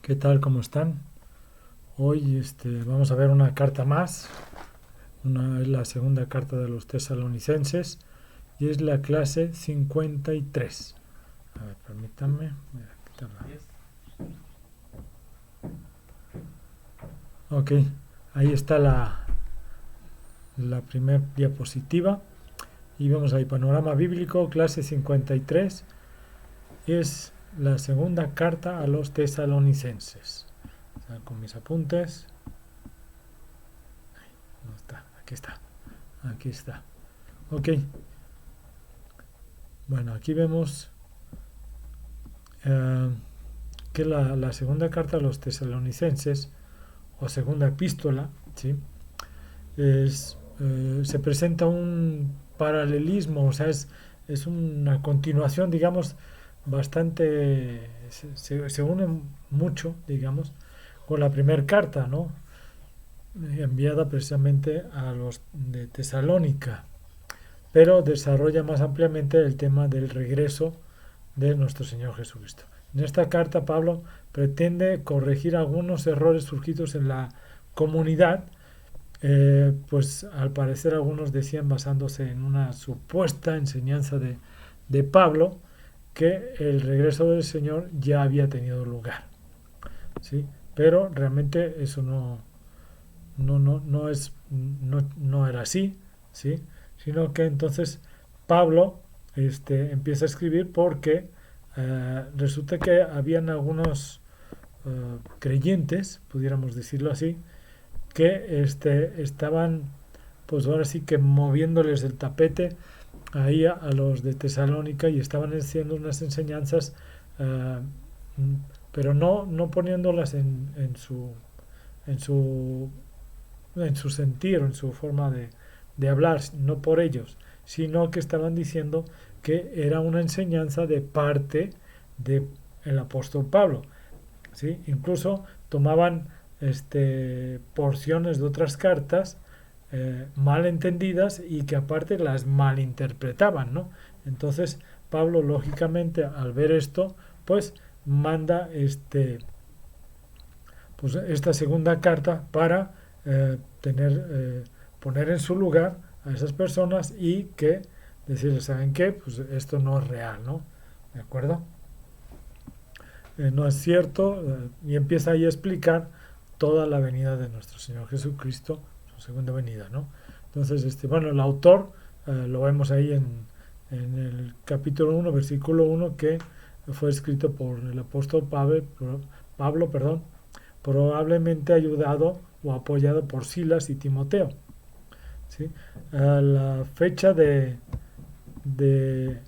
¿Qué tal? ¿Cómo están? Hoy vamos a ver una carta más. Es la segunda carta de los tesalonicenses y es la clase 53. A ver, permítanme. Voy a quitarla. Ok, ahí está la primera diapositiva. Y vamos ahí, panorama bíblico, clase 53. Es la segunda carta a los tesalonicenses. O sea, con mis apuntes. ¿Dónde está? Aquí está. Aquí está. Ok. Bueno, aquí vemos eh, que la segunda carta a los tesalonicenses, o segunda epístola, ¿sí? Se presenta un paralelismo, o sea, es una continuación, digamos, bastante, se une mucho, digamos, con la primera carta, ¿no? Enviada precisamente a los de Tesalónica, pero desarrolla más ampliamente el tema del regreso de nuestro Señor Jesucristo. En esta carta Pablo pretende corregir algunos errores surgidos en la comunidad, pues al parecer algunos decían basándose en una supuesta enseñanza de Pablo que el regreso del Señor ya había tenido lugar, ¿sí? Pero realmente eso no era así, ¿sí? Sino que entonces Pablo empieza a escribir porque resulta que habían algunos creyentes, pudiéramos decirlo así, que estaban, pues ahora sí que moviéndoles el tapete ahí a los de Tesalónica y estaban haciendo unas enseñanzas, eh, pero no poniéndolas en su en su sentir, en su forma de hablar, no por ellos, sino que estaban diciendo que era una enseñanza de parte del apóstol Pablo, ¿sí? Incluso tomaban porciones de otras cartas mal entendidas y que aparte las malinterpretaban, ¿no? Entonces Pablo, lógicamente, al ver esto, pues manda pues esta segunda carta para poner en su lugar a esas personas y que decirles, ¿saben qué? Pues esto no es real, ¿no? ¿De acuerdo? No es cierto, y empieza ahí a explicar toda la venida de nuestro Señor Jesucristo, su segunda venida, ¿no? Entonces, bueno, el autor lo vemos ahí en el capítulo 1, versículo 1, que fue escrito por el apóstol Pablo, perdón, probablemente ayudado o apoyado por Silas y Timoteo, ¿sí? La fecha de, de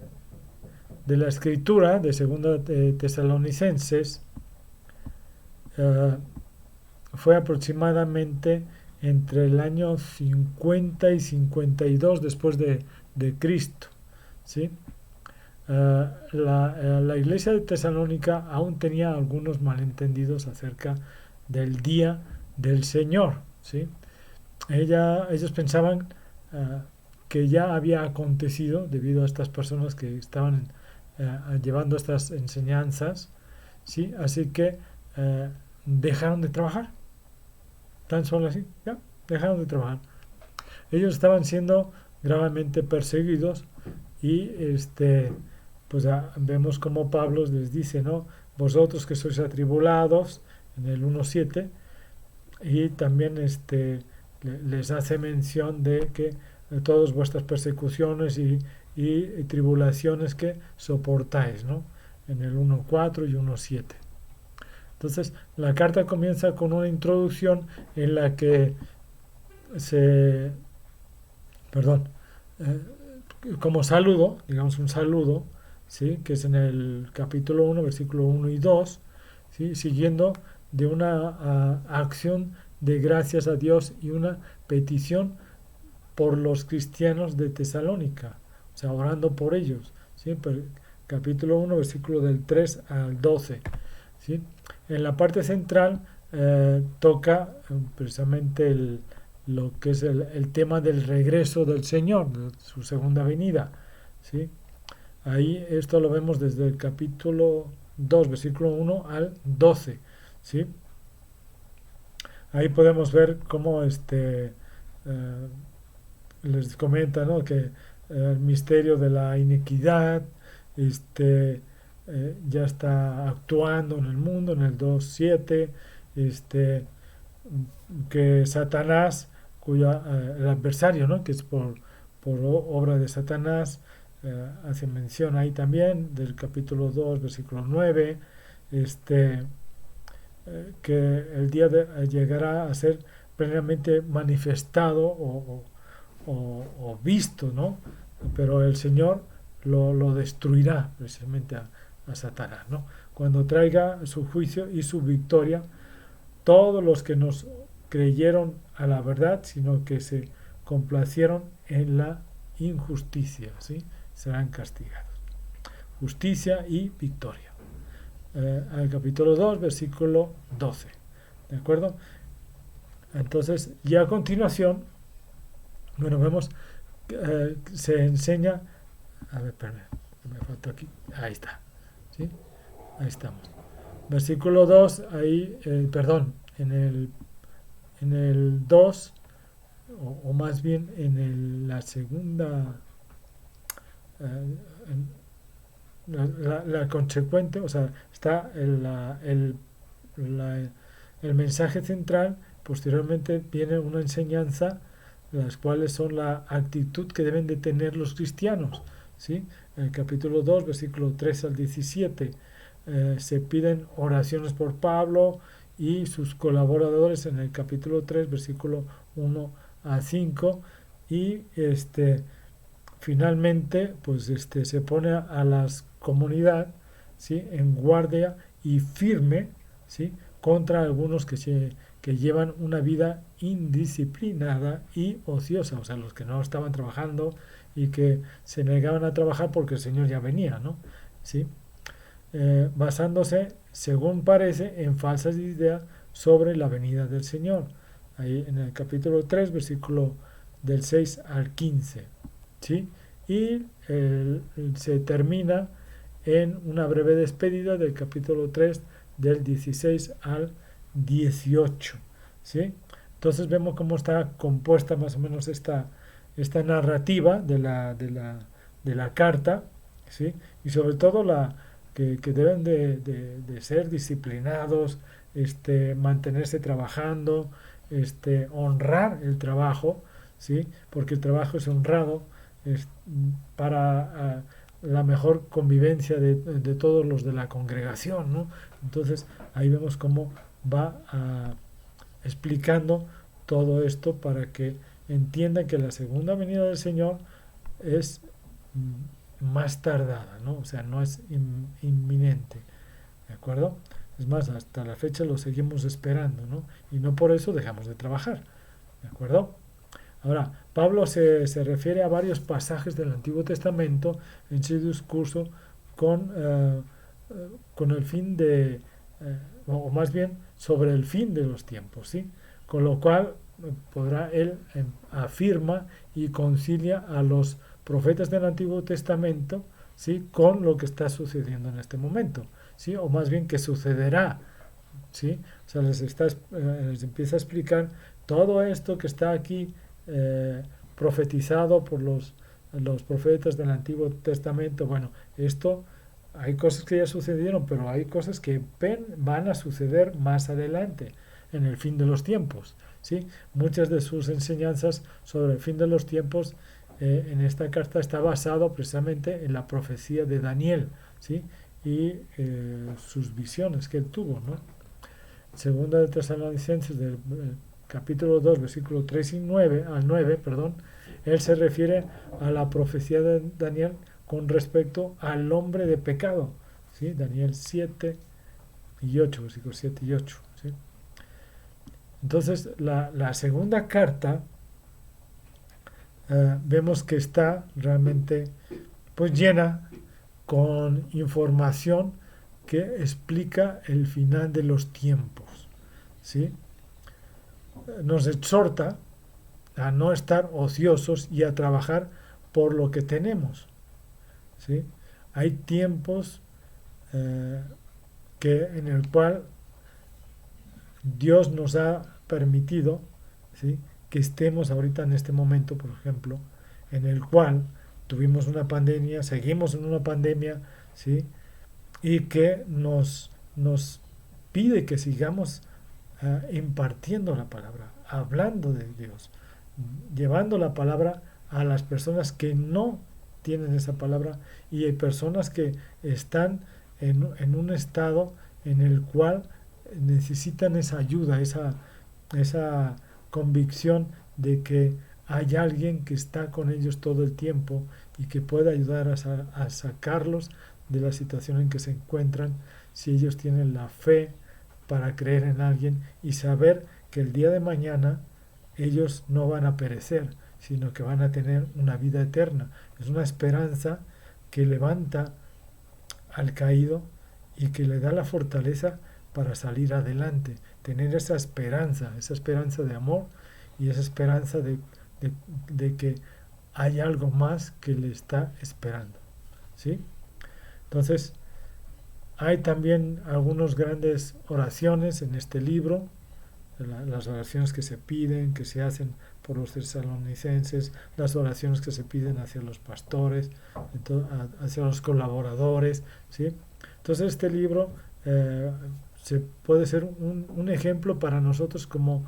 la escritura de segunda de Tesalonicenses eh, fue aproximadamente entre el año 50 y 52 después de Cristo, ¿sí? La iglesia de Tesalónica aún tenía algunos malentendidos acerca del día del Señor, ¿sí? Ellos pensaban que ya había acontecido debido a estas personas que estaban llevando estas enseñanzas, ¿sí? Así que dejaron de trabajar, tan solo así, ya, dejaron de trabajar. Ellos estaban siendo gravemente perseguidos y pues vemos como Pablo les dice, ¿no? Vosotros que sois atribulados, en el 1.7, y también les hace mención de que todas vuestras persecuciones y tribulaciones que soportáis, ¿no? En el 1.4 y 1.7. Entonces, la carta comienza con una introducción en la que se, perdón, eh, como saludo, digamos un saludo, ¿sí? Que es en el capítulo 1, versículo 1 y 2, ¿sí? Siguiendo de una acción de gracias a Dios y una petición por los cristianos de Tesalónica, o sea, orando por ellos, ¿sí? Capítulo 1, versículo del 3 al 12, ¿sí? En la parte central toca precisamente lo que es el tema del regreso del Señor, de su segunda venida, ¿sí? Ahí esto lo vemos desde el capítulo 2, versículo 1 al 12, ¿sí? Ahí podemos ver cómo les comenta, ¿no? Que el misterio de la iniquidad ya está actuando en el mundo, en el 2:7, este, que Satanás, el adversario, ¿no? Que es por obra de Satanás, hace mención ahí también, del capítulo 2 versículo 9, este, que el día llegará a ser plenamente manifestado o visto, ¿no? Pero el Señor lo destruirá precisamente a Satanás, ¿no? Cuando traiga su juicio y su victoria, todos los que nos creyeron a la verdad, sino que se complacieron en la injusticia, ¿sí? Serán castigados. Justicia y victoria. Al capítulo 2, versículo 12. ¿De acuerdo? Entonces, y a continuación, bueno, vemos, se enseña, a ver, perdón, me falta aquí, ahí está, ¿sí? Ahí estamos. Versículo 2, ahí, perdón, en el 2, o más bien la segunda, la consecuente, o sea, está la- el mensaje central, posteriormente viene una enseñanza, las cuales son la actitud que deben de tener los cristianos, ¿sí? En el capítulo 2, versículo 3 al 17, se piden oraciones por Pablo y sus colaboradores en el capítulo 3, versículo 1 a 5, y finalmente pues se pone a la comunidad, ¿sí? En guardia y firme, ¿sí? Contra algunos que llevan una vida indisciplinada y ociosa, o sea, los que no estaban trabajando y que se negaban a trabajar porque el Señor ya venía, ¿no? ¿Sí? Basándose, según parece, en falsas ideas sobre la venida del Señor. Ahí en el capítulo 3, versículo del 6 al 15. ¿Sí? Y se termina en una breve despedida del capítulo 3 del 16 al 18. ¿Sí? Entonces vemos cómo está compuesta más o menos esta narrativa de la carta, ¿sí? Y sobre todo que deben de ser disciplinados, mantenerse trabajando, honrar el trabajo, ¿sí? Porque el trabajo es honrado, es para la mejor convivencia de todos los de la congregación, ¿no? Entonces ahí vemos cómo va explicando todo esto para que entiendan que la segunda venida del Señor es más tardada, ¿no? O sea, no es inminente, ¿de acuerdo? Es más, hasta la fecha lo seguimos esperando, ¿no? Y no por eso dejamos de trabajar, ¿de acuerdo? Ahora, Pablo se refiere a varios pasajes del Antiguo Testamento en su discurso con, con el fin o más bien sobre el fin de los tiempos, ¿sí? Con lo cual podrá él afirma y concilia a los profetas del Antiguo Testamento, ¿sí? Con lo que está sucediendo en este momento, ¿sí? O más bien que sucederá, ¿sí? O sea, les empieza a explicar todo esto que está aquí profetizado por los profetas del Antiguo Testamento. Bueno, esto hay cosas que ya sucedieron, pero hay cosas que van a suceder más adelante, en el fin de los tiempos, ¿sí? Muchas de sus enseñanzas sobre el fin de los tiempos en esta carta está basado precisamente en la profecía de Daniel, ¿sí? Y sus visiones que él tuvo, ¿no? Segunda de Tesalonicenses del capítulo 2, versículo 3 y 9, al 9, perdón, él se refiere a la profecía de Daniel con respecto al hombre de pecado, ¿sí? Daniel 7 y 8, versículos 7 y 8, ¿sí? Entonces, la segunda carta vemos que está realmente pues llena con información que explica el final de los tiempos, ¿sí? Nos exhorta a no estar ociosos y a trabajar por lo que tenemos, ¿sí? Hay tiempos en el cual Dios nos ha permitido, ¿sí?, que estemos ahorita en este momento, por ejemplo, en el cual tuvimos una pandemia, seguimos en una pandemia, ¿sí?, y que nos pide que sigamos impartiendo la palabra, hablando de Dios, llevando la palabra a las personas que no tienen esa palabra, y hay personas que están en un estado en el cual necesitan esa ayuda, esa convicción de que hay alguien que está con ellos todo el tiempo y que puede ayudar a sacarlos de la situación en que se encuentran, si ellos tienen la fe para creer en alguien y saber que el día de mañana ellos no van a perecer, sino que van a tener una vida eterna. Es una esperanza que levanta al caído y que le da la fortaleza para salir adelante, tener esa esperanza de amor y esa esperanza de que hay algo más que le está esperando, ¿sí? Entonces, hay también algunas grandes oraciones en este libro, las oraciones que se piden, que se hacen por los tesalonicenses, las oraciones que se piden hacia los pastores, hacia los colaboradores, ¿sí? Entonces este libro se puede ser un ejemplo para nosotros como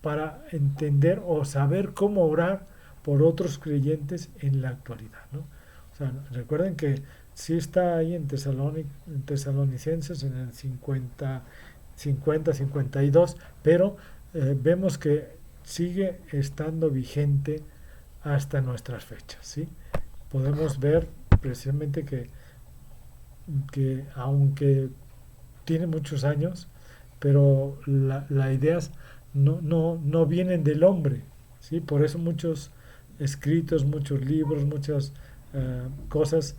para entender o saber cómo orar por otros creyentes en la actualidad, ¿no? O sea, recuerden que sí está ahí en Tesalonicenses en el 52, pero vemos que sigue estando vigente hasta nuestras fechas, ¿sí? Podemos ver precisamente que aunque tiene muchos años, pero la ideas no vienen del hombre, ¿sí? Por eso muchos escritos, muchos libros, muchas cosas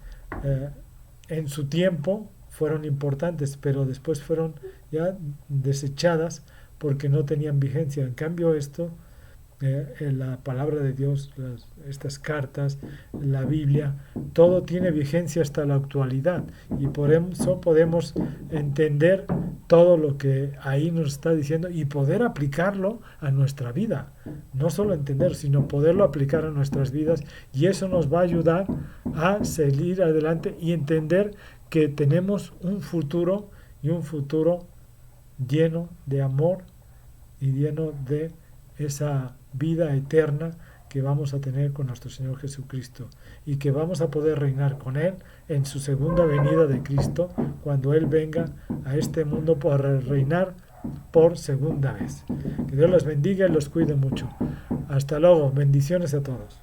en su tiempo fueron importantes, pero después fueron ya desechadas porque no tenían vigencia. En cambio esto, la palabra de Dios, estas cartas, la Biblia, todo tiene vigencia hasta la actualidad, y por eso podemos entender todo lo que ahí nos está diciendo y poder aplicarlo a nuestra vida. No solo entender, sino poderlo aplicar a nuestras vidas, y eso nos va a ayudar a seguir adelante y entender que tenemos un futuro, y un futuro lleno de amor y lleno de esa vida eterna que vamos a tener con nuestro Señor Jesucristo, y que vamos a poder reinar con Él en su segunda venida de Cristo, cuando Él venga a este mundo para reinar por segunda vez. Que Dios los bendiga y los cuide mucho. Hasta luego. Bendiciones a todos.